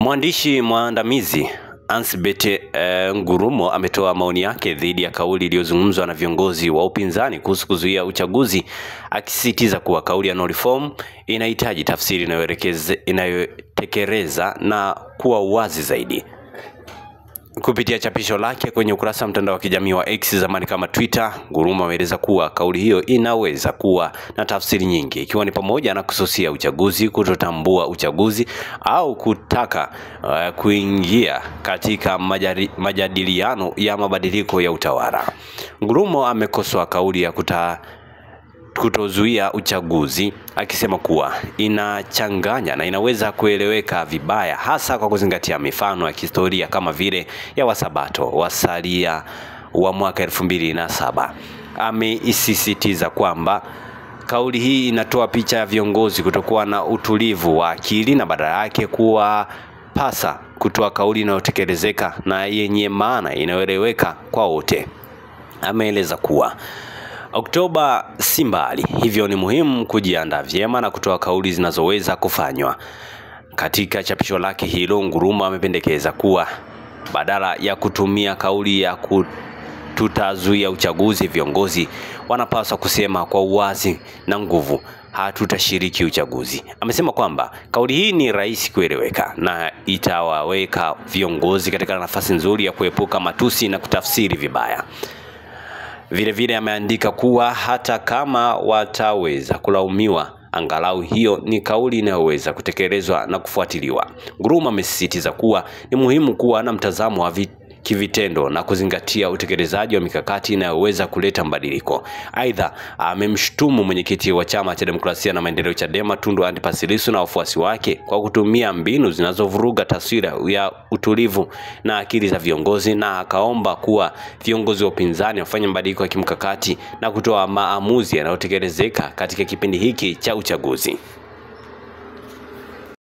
Mwandishi mwandamizi Ansbeth Ngurumo ametoa maoni yake dhidi ya kauli iliyozungumzwa na viongozi wa upinzani kuhusu kuzuia uchaguzi, akisisitiza kuwa kauli ya no reform inahitaji tafsiri inayotekeleza na kuwa wazi zaidi. Kupitia chapisho lake kwenye ukurasa wa mtandao wa kijamii wa X, zamani kama Twitter, Ngurumo ameeleza kuwa kauli hiyo inaweza kuwa na tafsiri nyingi, ikiwa ni pamoja na kususia uchaguzi, kutotambua uchaguzi au kutaka kuingia katika majadiliano ya mabadiliko ya utawala. Ngurumo amekosoa kauli ya kutozuia uchaguzi, akisema kuwa inachanganya na inaweza kueleweka vibaya, hasa kwa kuzingatia mifano ya kihistoria kama vile ya Wasabato wasalia wa mwaka 2007. Ameisisitiza kwamba kauli hii inatoa picha ya viongozi kutokuwa na utulivu wa akili na badala yake kuwapasa kutoa kauli inayotekelezeka na yenye maana inayoeleweka kwa wote. Ameeleza kuwa Oktoba si mbali, hivyo ni muhimu kujiandaa vyema na kutoa kauli zinazoweza kufanywa. Katika chapisho lake hilo, Ngurumo amependekeza kuwa badala ya kutumia kauli ya tutazuia uchaguzi, viongozi wanapaswa kusema kwa uwazi na nguvu, hatutashiriki uchaguzi. Amesema kwamba kauli hii ni rahisi kueleweka na itawaweka viongozi katika nafasi nzuri ya kuepuka matusi na kutafsiri vibaya. Vile ameandika kuwa hata kama wataweza kulaumiwa, angalau hiyo ni kauli inayoweza kutekelezwa na kufuatiliwa. Ngurumo amesisitiza kuwa ni muhimu kuwa na mtazamo wa kivitendo na kuzingatia utekelezaji wa mikakati inayoweza kuleta mabadiliko. Aidha, amemshutumu mwenyekiti wa Chama cha Demokrasia na Maendeleo Chadema Tundu Antipas Lissu na wafuasi wake kwa kutumia mbinu zinazovuruga taswira ya utulivu na akili za viongozi, na akaomba kuwa viongozi wa upinzani wafanye mabadiliko ya kimkakati na kutoa maamuzi yanayotekelezeka katika kipindi hiki cha uchaguzi.